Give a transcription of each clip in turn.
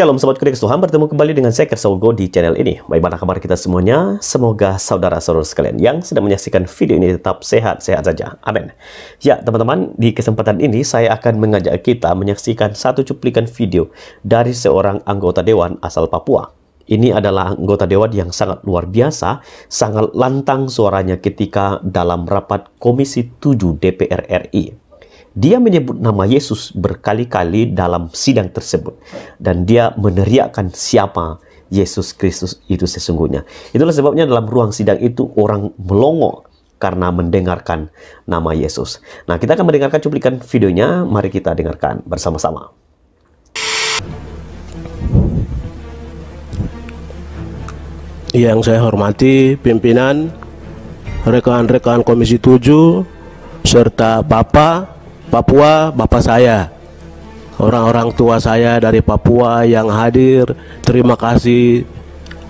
Shalom Sobat Kudus Tuhan, bertemu kembali dengan saya Kersawogo di channel ini. Bagaimana kabar kita semuanya? Semoga saudara-saudara sekalian yang sedang menyaksikan video ini tetap sehat-sehat saja. Amin. Ya teman-teman, di kesempatan ini saya akan mengajak kita menyaksikan satu cuplikan video dari seorang anggota Dewan asal Papua. Ini adalah anggota Dewan yang sangat luar biasa, sangat lantang suaranya ketika dalam rapat Komisi 7 DPR RI. Dia menyebut nama Yesus berkali-kali dalam sidang tersebut. Dan dia meneriakkan siapa Yesus Kristus itu sesungguhnya. Itulah sebabnya dalam ruang sidang itu orang melongo karena mendengarkan nama Yesus. Nah, kita akan mendengarkan cuplikan videonya. Mari kita dengarkan bersama-sama. Yang saya hormati pimpinan, rekan-rekan Komisi 7, serta Papua, Bapak saya, orang-orang tua saya dari Papua yang hadir. Terima kasih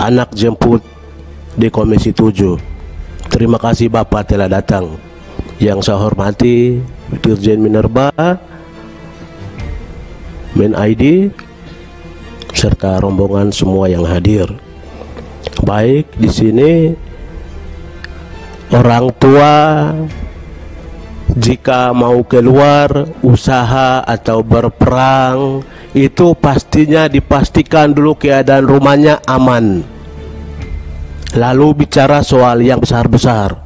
anak jemput di Komisi 7. Terima kasih Bapak telah datang. Yang saya hormati Dirjen Minerba, Men ID, serta rombongan semua yang hadir. Baik, di sini orang tua jika mau keluar usaha atau berperang, itu pastinya dipastikan dulu keadaan rumahnya aman. Lalu bicara soal yang besar-besar,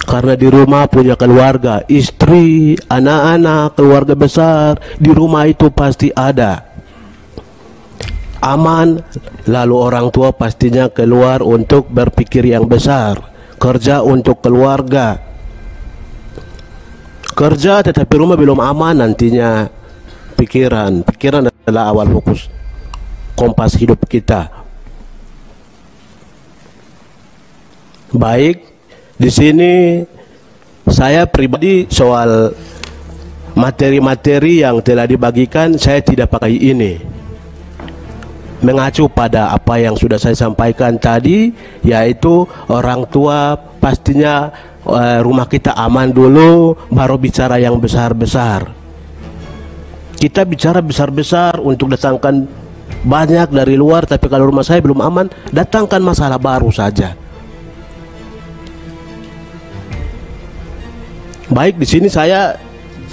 karena di rumah punya keluarga, istri, anak-anak, keluarga besar, di rumah itu pasti ada aman. Lalu orang tua pastinya keluar untuk berpikir yang besar, kerja untuk keluarga, kerja tetapi rumah belum aman, nantinya pikiran adalah awal fokus kompas hidup kita. Baik, di sini saya pribadi soal materi-materi yang telah dibagikan, saya tidak pakai ini, mengacu pada apa yang sudah saya sampaikan tadi, yaitu orang tua pastinya rumah kita aman dulu, baru bicara yang besar-besar. Kita bicara besar-besar untuk datangkan banyak dari luar, tapi kalau rumah saya belum aman, datangkan masalah baru saja. Baik, di sini saya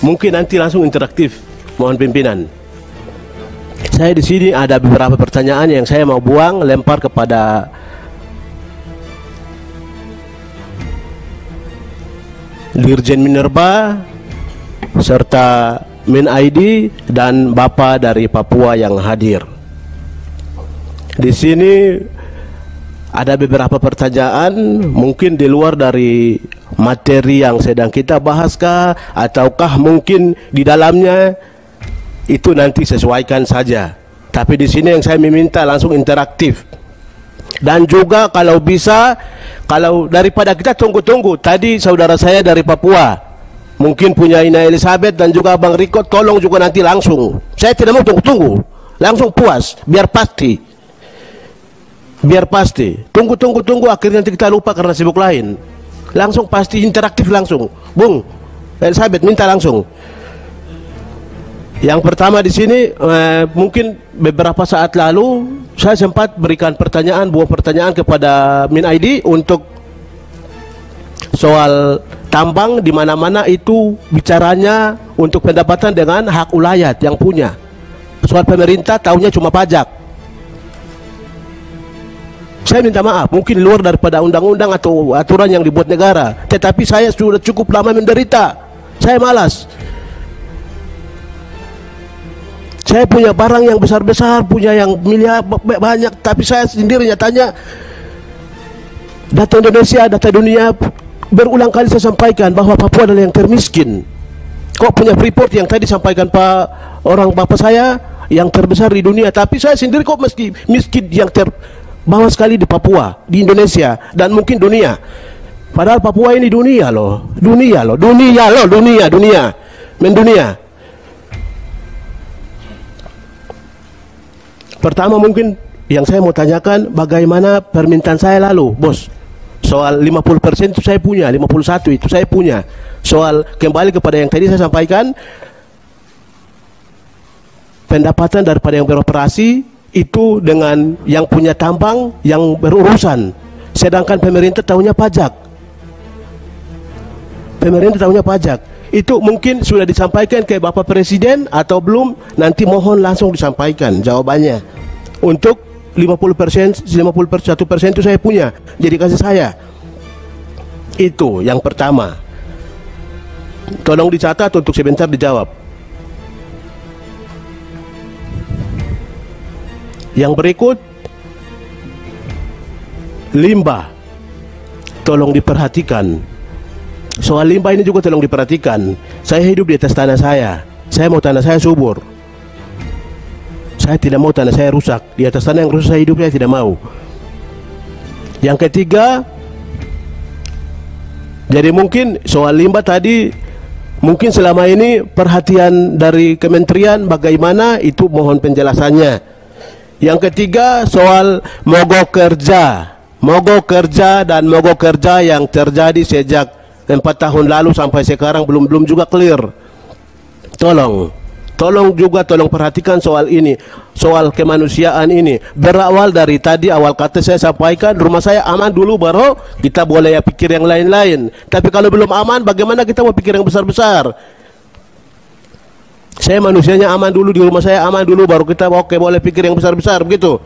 mungkin nanti langsung interaktif, mohon pimpinan. Saya di sini ada beberapa pertanyaan yang saya mau buang, lempar kepada Dirjen Minerba serta Min ID dan Bapak dari Papua yang hadir. Di sini ada beberapa pertanyaan, mungkin di luar dari materi yang sedang kita bahaskah, ataukah mungkin di dalamnya, itu nanti sesuaikan saja. Tapi di sini yang saya meminta langsung interaktif. Dan juga kalau bisa, kalau daripada kita tunggu-tunggu, tadi saudara saya dari Papua mungkin punya Ina Elizabeth dan juga Bang Riko, tolong juga nanti langsung. Saya tidak mau tunggu-tunggu, langsung puas, biar pasti. Biar pasti. Tunggu akhirnya nanti kita lupa karena sibuk lain. Langsung pasti interaktif langsung. Bung Elizabeth minta langsung. Yang pertama di sini, mungkin beberapa saat lalu saya sempat berikan buah pertanyaan kepada Min ID untuk soal tambang, di mana-mana itu bicaranya untuk pendapatan dengan hak ulayat yang punya. Soal pemerintah tahunya cuma pajak. Saya minta maaf, mungkin luar daripada undang-undang atau aturan yang dibuat negara, tetapi saya sudah cukup lama menderita. Saya malas. Saya punya barang yang besar-besar, punya yang miliar banyak, tapi saya sendiri nyatanya data Indonesia, data dunia, berulang kali saya sampaikan bahwa Papua adalah yang termiskin. Kok punya Freeport yang tadi sampaikan orang bapak saya yang terbesar di dunia, tapi saya sendiri kok meski miskin yang terbawah sekali di Papua, di Indonesia, dan mungkin dunia. Padahal Papua ini dunia loh, dunia. Mendunia. Pertama mungkin yang saya mau tanyakan, bagaimana permintaan saya lalu, bos? Soal 50% itu saya punya, 51 itu saya punya. Soal kembali kepada yang tadi saya sampaikan, pendapatan daripada yang beroperasi itu dengan yang punya tambang yang berurusan. Sedangkan pemerintah tahunya pajak. Pemerintah tahunya pajak. Itu mungkin sudah disampaikan ke Bapak Presiden atau belum? Nanti mohon langsung disampaikan jawabannya. Untuk 50%, 51% itu saya punya. Jadi kasih saya. Itu yang pertama. Tolong dicatat untuk sebentar dijawab. Yang berikut, limbah. Tolong diperhatikan. Soal limbah ini juga tolong diperhatikan. Saya hidup di atas tanah saya. Saya mau tanah saya subur. Saya tidak mau tanah saya rusak. Di atas tanah yang rusak saya hidup, saya tidak mau. Yang ketiga, jadi mungkin soal limbah tadi, mungkin selama ini perhatian dari kementerian bagaimana, itu mohon penjelasannya. Yang ketiga, soal mogok kerja. Mogok kerja dan mogok kerja yang terjadi sejak 4 tahun lalu sampai sekarang belum juga clear. Tolong juga perhatikan soal ini, soal kemanusiaan ini. Berawal dari tadi awal kata saya sampaikan, rumah saya aman dulu baru kita boleh ya pikir yang lain-lain. Tapi kalau belum aman, bagaimana kita mau pikir yang besar-besar? Saya manusianya aman dulu, di rumah saya aman dulu, baru kita oke boleh pikir yang besar-besar, begitu.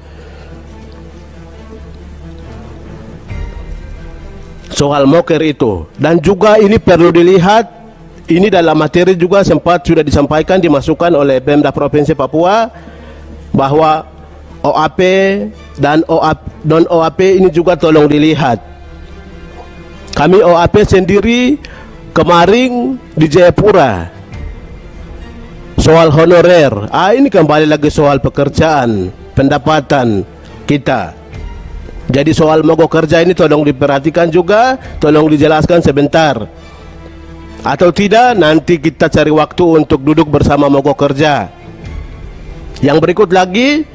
Soal moker itu. Dan juga ini perlu dilihat, ini dalam materi juga sempat sudah disampaikan, dimasukkan oleh Pemda Provinsi Papua, bahwa OAP dan non-OAP ini juga tolong dilihat. Kami OAP sendiri kemarin di Jayapura, soal honorer. Ini kembali lagi soal pekerjaan, pendapatan kita. Jadi soal mogok kerja ini tolong diperhatikan juga, tolong dijelaskan sebentar. Atau tidak, nanti kita cari waktu untuk duduk bersama mogok kerja. Yang berikut lagi,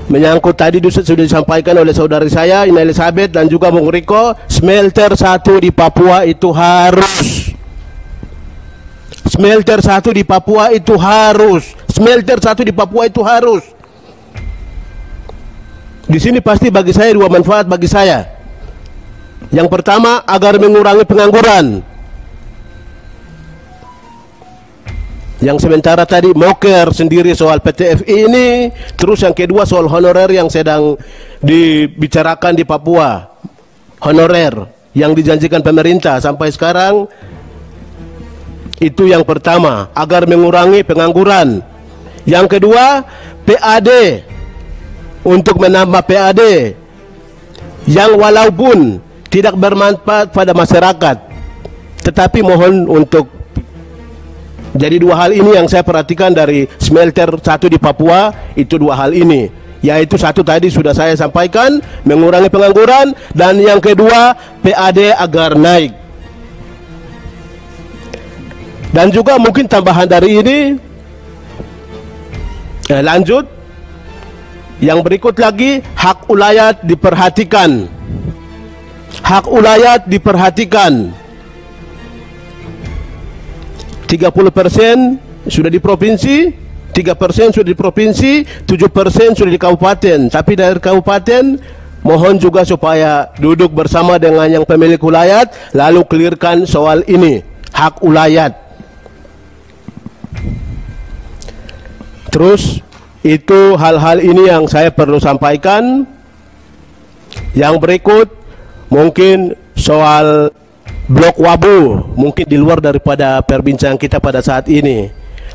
menyangkut tadi sudah disampaikan oleh saudari saya, Ina Elizabeth dan juga Bung Riko, smelter 1 di Papua itu harus. Smelter 1 di Papua itu harus. Smelter 1 di Papua itu harus. Di sini pasti bagi saya dua manfaat bagi saya. Yang pertama, agar mengurangi pengangguran. Yang sementara tadi moker sendiri soal PTFI ini, terus yang kedua soal honorer yang sedang dibicarakan di Papua. Honorer yang dijanjikan pemerintah sampai sekarang. Itu yang pertama, agar mengurangi pengangguran. Yang kedua, PAD. Untuk menambah PAD yang walaupun tidak bermanfaat pada masyarakat, tetapi mohon untuk, jadi dua hal ini yang saya perhatikan dari smelter 1 di Papua, itu dua hal ini, yaitu satu tadi sudah saya sampaikan, mengurangi pengangguran, dan yang kedua PAD agar naik. Dan juga mungkin tambahan dari ini, lanjut. Yang berikut lagi, hak ulayat diperhatikan. Hak ulayat diperhatikan. 30% sudah di provinsi, 3% sudah di provinsi, 7% sudah di kabupaten. Tapi dari kabupaten, mohon juga supaya duduk bersama dengan yang pemilik ulayat, lalu clearkan soal ini, hak ulayat. Terus, itu hal-hal ini yang saya perlu sampaikan. Yang berikut mungkin soal Blok Wabu, mungkin di luar daripada perbincangan kita pada saat ini.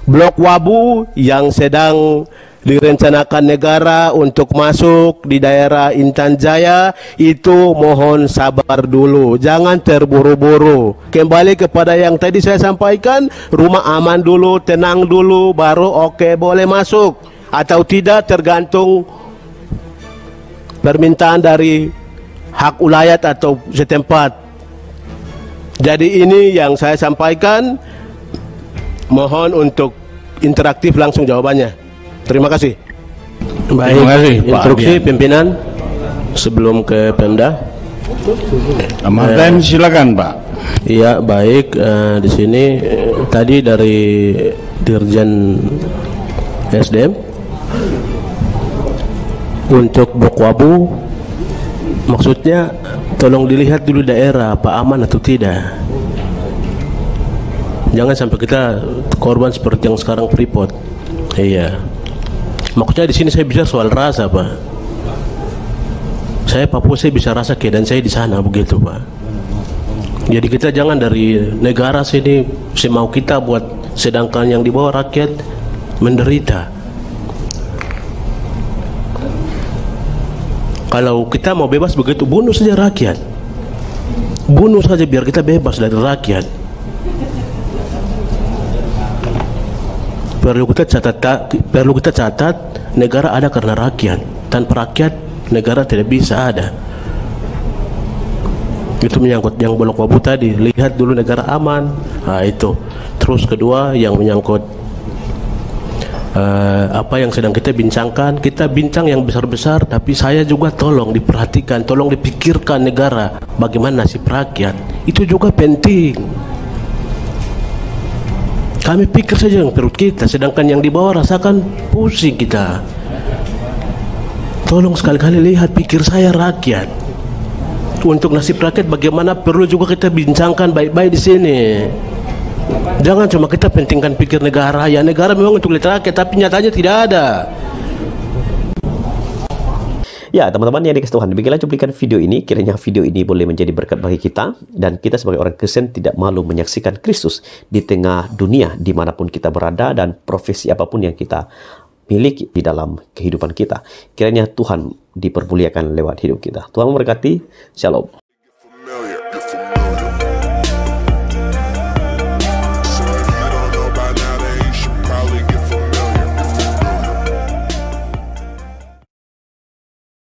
Blok Wabu yang sedang direncanakan negara untuk masuk di daerah Intan Jaya, itu mohon sabar dulu, jangan terburu-buru. Kembali kepada yang tadi saya sampaikan, rumah aman dulu, tenang dulu, baru oke boleh masuk. Atau tidak, tergantung permintaan dari hak ulayat atau setempat. Jadi ini yang saya sampaikan, mohon untuk interaktif langsung jawabannya. Terima kasih. Baik, terima kasih, instruksi Pak pimpinan sebelum ke Pemda. Amarkan silakan Pak. Iya baik, di sini tadi dari Dirjen SDM. Untuk Bokwabu, maksudnya tolong dilihat dulu daerah apa aman atau tidak. Jangan sampai kita korban seperti yang sekarang Freeport. Iya. Maksudnya di sini saya bicara soal rasa, Pak. Saya Papua, saya bisa rasa keadaan saya di sana begitu, Pak. Jadi kita jangan dari negara sini semau kita buat, sedangkan yang di bawah rakyat menderita. Kalau kita mau bebas begitu, bunuh saja rakyat. Bunuh saja biar kita bebas dari rakyat. Perlu kita catat, negara ada karena rakyat. Tanpa rakyat, negara tidak bisa ada. Itu menyangkut yang Bokwabu tadi. Lihat dulu negara aman. Nah, itu. Terus kedua yang menyangkut apa yang sedang kita bincangkan. Kita bincang yang besar-besar, tapi saya juga tolong diperhatikan, tolong dipikirkan negara, bagaimana nasib rakyat. Itu juga penting. Kami pikir saja yang perut kita, sedangkan yang di bawah rasakan pusing kita. Tolong sekali-kali lihat pikir saya rakyat. Untuk nasib rakyat bagaimana perlu juga kita bincangkan baik-baik di sini. Jangan cuma kita pentingkan pikir negara. Ya, negara memang untuk rakyat, tapi nyatanya tidak ada. Ya, teman-teman yang dikasih Tuhan, demikianlah cuplikan video ini. Kiranya video ini boleh menjadi berkat bagi kita, dan kita sebagai orang Kristen tidak malu menyaksikan Kristus di tengah dunia dimanapun kita berada dan profesi apapun yang kita miliki di dalam kehidupan kita. Kiranya Tuhan dipermuliakan lewat hidup kita. Tuhan memberkati. Shalom.